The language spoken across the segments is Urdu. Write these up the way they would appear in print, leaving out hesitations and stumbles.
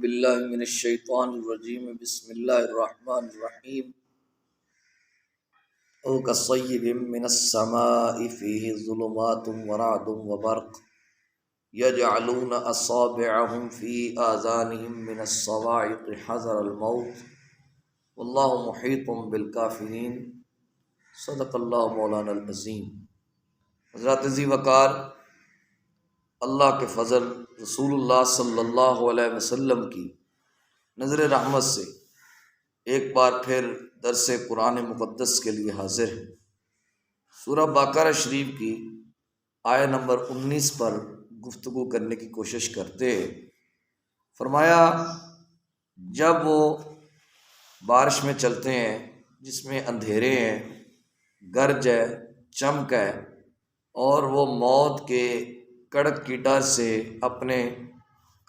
باللہ من الشیطان الرجیم بسم اللہ الرحمن الرحیم او کصیب من السماء فیہ ظلمات ورعد وبرق یجعلون اصابعهم فی آذانهم من الصواعق حذر الموت واللہ محیط بالکافرین صدق اللہ مولانا العظیم۔ حضرات ذی وقار، اللہ کے فضل، رسول اللہ صلی اللہ علیہ وسلم کی نظر رحمت سے ایک بار پھر درس قرآن مقدس کے لیے حاضر ہیں۔ سورہ بقرہ شریف کی آیت نمبر 19 پر گفتگو کرنے کی کوشش کرتے ہیں۔ فرمایا جب وہ بارش میں چلتے ہیں جس میں اندھیرے ہیں، گرج ہے، چمک ہے، اور وہ موت کے کڑک کی ڈر سے اپنے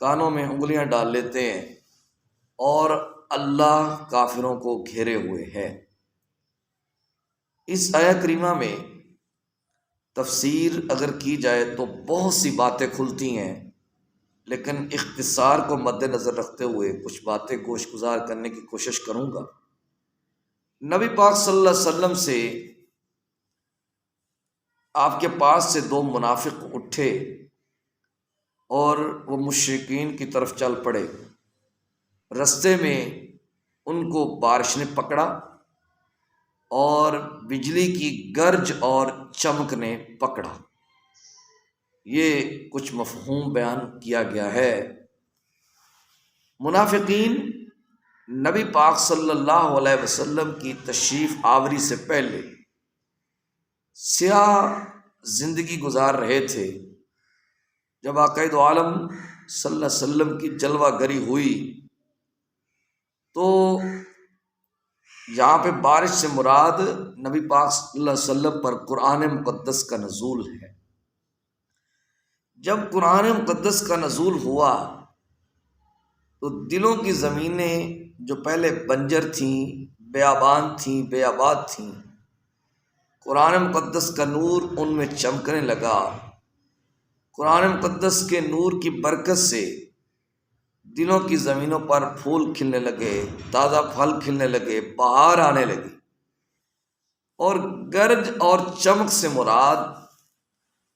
کانوں میں انگلیاں ڈال لیتے ہیں اور اللہ کافروں کو گھیرے ہوئے ہے۔ اس آیت کریمہ میں تفسیر اگر کی جائے تو بہت سی باتیں کھلتی ہیں، لیکن اختصار کو مد نظر رکھتے ہوئے کچھ باتیں گوش گزار کرنے کی کوشش کروں گا۔ نبی پاک صلی اللہ علیہ وسلم سے آپ کے پاس سے دو منافق اٹھے اور وہ مشرکین کی طرف چل پڑے۔ رستے میں ان کو بارش نے پکڑا اور بجلی کی گرج اور چمک نے پکڑا۔ یہ کچھ مفہوم بیان کیا گیا ہے۔ منافقین نبی پاک صلی اللہ علیہ وسلم کی تشریف آوری سے پہلے سیاہ زندگی گزار رہے تھے۔ جب آقا دو عالم صلی اللہ علیہ وسلم کی جلوہ گری ہوئی تو یہاں پہ بارش سے مراد نبی پاک صلی اللہ علیہ وسلم پر قرآن مقدس کا نزول ہے۔ جب قرآن مقدس کا نزول ہوا تو دلوں کی زمینیں جو پہلے بنجر تھیں، بیابان تھیں، بے آباد تھیں، قرآن مقدس کا نور ان میں چمکنے لگا۔ قرآن مقدس کے نور کی برکت سے دلوں کی زمینوں پر پھول کھلنے لگے، تازہ پھل کھلنے لگے، بہار آنے لگی۔ اور گرج اور چمک سے مراد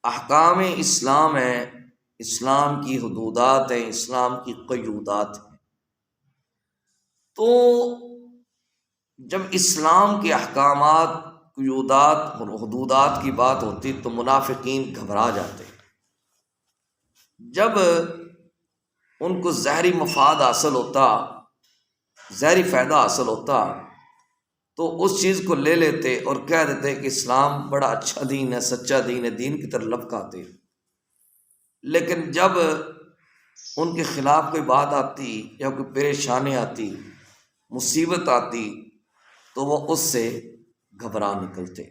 احکام اسلام ہیں، اسلام کی حدودات ہیں، اسلام کی قیودات ہیں۔ تو جب اسلام کے احکامات، قیودات اور حدودات کی بات ہوتی تو منافقین گھبرا جاتے۔ جب ان کو ظاہری مفاد حاصل ہوتا، ظاہری فائدہ حاصل ہوتا تو اس چیز کو لے لیتے اور کہہ دیتے کہ اسلام بڑا اچھا دین ہے، سچا دین ہے، دین کی طرف لپکاتے۔ لیکن جب ان کے خلاف کوئی بات آتی یا کوئی پریشانی آتی، مصیبت آتی تو وہ اس سے گھبرا نکلتے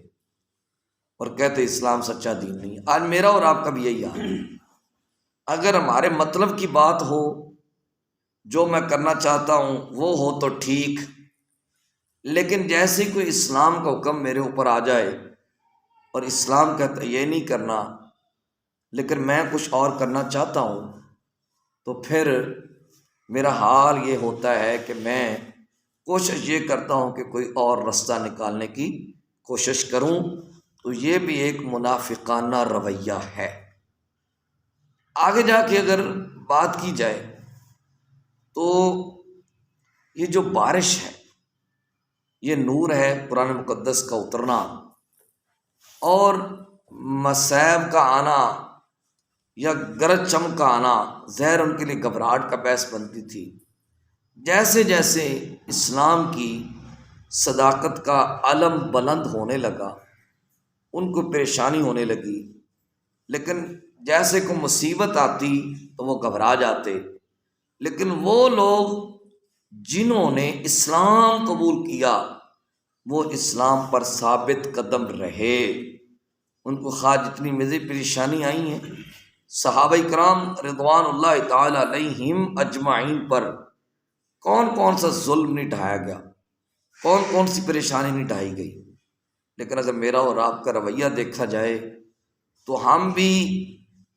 اور کہتے اسلام سچا دین نہیں۔ آج میرا اور آپ کا بھی یہی حال ہے۔ اگر ہمارے مطلب کی بات ہو، جو میں کرنا چاہتا ہوں وہ ہو تو ٹھیک، لیکن جیسے کوئی اسلام کا حکم میرے اوپر آ جائے اور اسلام کہتا یہ نہیں کرنا لیکن میں کچھ اور کرنا چاہتا ہوں، تو پھر میرا حال یہ ہوتا ہے کہ میں کوشش یہ کرتا ہوں کہ کوئی اور راستہ نکالنے کی کوشش کروں۔ تو یہ بھی ایک منافقانہ رویہ ہے۔ آگے جا کے اگر بات کی جائے تو یہ جو بارش ہے، یہ نور ہے قرآن مقدس کا اترنا، اور مصائب کا آنا یا گرج چمک کا آنا ظاہر ان کے لیے گھبراہٹ کا باعث بنتی تھی۔ جیسے جیسے اسلام کی صداقت کا علم بلند ہونے لگا، ان کو پریشانی ہونے لگی، لیکن جیسے کوئی مصیبت آتی تو وہ گھبرا جاتے۔ لیکن وہ لوگ جنہوں نے اسلام قبول کیا وہ اسلام پر ثابت قدم رہے۔ ان کو خواہ جتنی مزید پریشانی آئی ہیں، صحابہ کرام رضوان اللہ تعالی علیہم اجمعین پر کون کون سا ظلم نہیں ڈھایا گیا، کون کون سی پریشانی نہیں ڈھائی گئی۔ لیکن اگر میرا اور آپ کا رویہ دیکھا جائے تو ہم بھی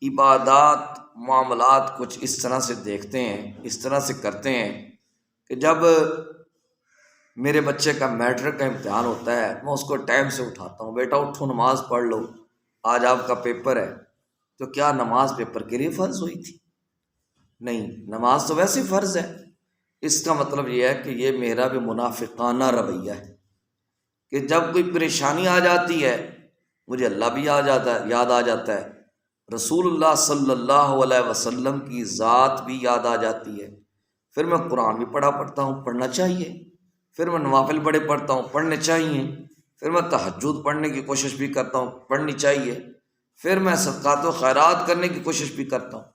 عبادات، معاملات کچھ اس طرح سے دیکھتے ہیں، اس طرح سے کرتے ہیں کہ جب میرے بچے کا میٹرک کا امتحان ہوتا ہے میں اس کو ٹائم سے اٹھاتا ہوں، بیٹا اٹھو نماز پڑھ لو، آج آپ کا پیپر ہے۔ تو کیا نماز پیپر کے لیے فرض ہوئی تھی؟ نہیں، نماز تو ویسے فرض ہے۔ اس کا مطلب یہ ہے کہ یہ میرا بھی منافقانہ رویہ ہے کہ جب کوئی پریشانی آ جاتی ہے مجھے اللہ بھی یاد آ جاتا ہے، رسول اللہ صلی اللہ علیہ وسلم کی ذات بھی یاد آ جاتی ہے، پھر میں قرآن بھی پڑھتا ہوں، پڑھنا چاہیے، پھر میں نوافل بڑے پڑھتا ہوں، پڑھنے چاہیے، پھر میں تہجد پڑھنے کی کوشش بھی کرتا ہوں، پڑھنی چاہیے، پھر میں صدقات و خیرات کرنے کی کوشش بھی کرتا ہوں۔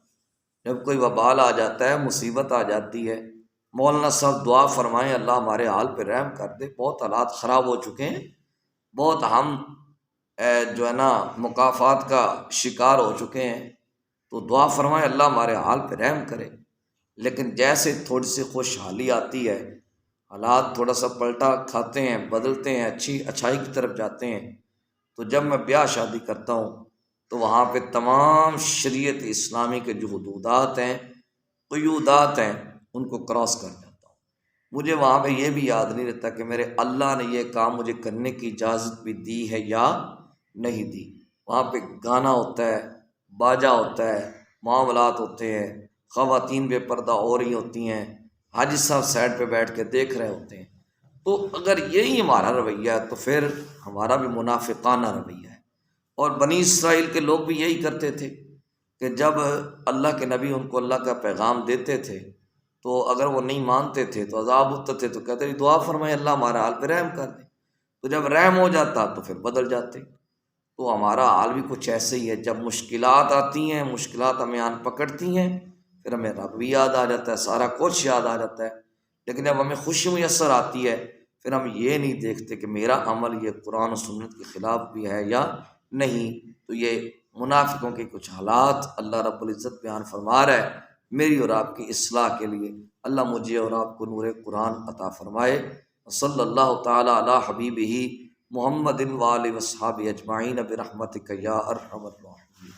جب کوئی وبال آ جاتا ہے، مصیبت آ جاتی ہے، مولانا صاحب دعا فرمائیں اللہ ہمارے حال پہ رحم کر دے، بہت حالات خراب ہو چکے ہیں، بہت ہم جو ہے نا مقافات کا شکار ہو چکے ہیں، تو دعا فرمائیں اللہ ہمارے حال پہ رحم کرے۔ لیکن جیسے تھوڑی سی خوشحالی آتی ہے، حالات تھوڑا سا پلٹا کھاتے ہیں، بدلتے ہیں، اچھائی کی طرف جاتے ہیں، تو جب میں بیاہ شادی کرتا ہوں تو وہاں پہ تمام شریعت اسلامی کے جو حدودات ہیں، قیودات ہیں، ان کو کراس کر جاتا ہوں۔ مجھے وہاں پہ یہ بھی یاد نہیں رہتا کہ میرے اللہ نے یہ کام مجھے کرنے کی اجازت بھی دی ہے یا نہیں دی۔ وہاں پہ گانا ہوتا ہے، باجا ہوتا ہے، معاملات ہوتے ہیں، خواتین بے پردہ ہو رہی ہوتی ہیں، حاجی صاحب سائڈ پہ بیٹھ کے دیکھ رہے ہوتے ہیں۔ تو اگر یہی ہمارا رویہ ہے تو پھر ہمارا بھی منافقانہ رویہ ہے۔ اور بنی اسرائیل کے لوگ بھی یہی کرتے تھے کہ جب اللہ کے نبی ان کو اللہ کا پیغام دیتے تھے تو اگر وہ نہیں مانتے تھے تو عذاب ہوتے تھے، تو کہتے تھے دعا فرمائے اللہ ہمارے حال پہ رحم کر دے، تو جب رحم ہو جاتا تو پھر بدل جاتے۔ تو ہمارا حال بھی کچھ ایسے ہی ہے، جب مشکلات آتی ہیں، مشکلات ہمیں آن پکڑتی ہیں، پھر ہمیں رب بھی یاد آ جاتا ہے، سارا کچھ یاد آ جاتا ہے، لیکن جب ہمیں خوشی میسر آتی ہے پھر ہم یہ نہیں دیکھتے کہ میرا عمل یہ قرآن و سنت کے خلاف بھی ہے یا نہیں۔ تو یہ منافقوں کے کچھ حالات اللہ رب العزت بیان فرما رہا ہے میری اور آپ کی اصلاح کے لیے۔ اللہ مجھے اور آپ کو نور قرآن عطا فرمائے۔ صلی اللہ تعالی علی حبیبہ محمد وآلہ وصحابہ اجمعین برحمتک یا ارحم الراحمین۔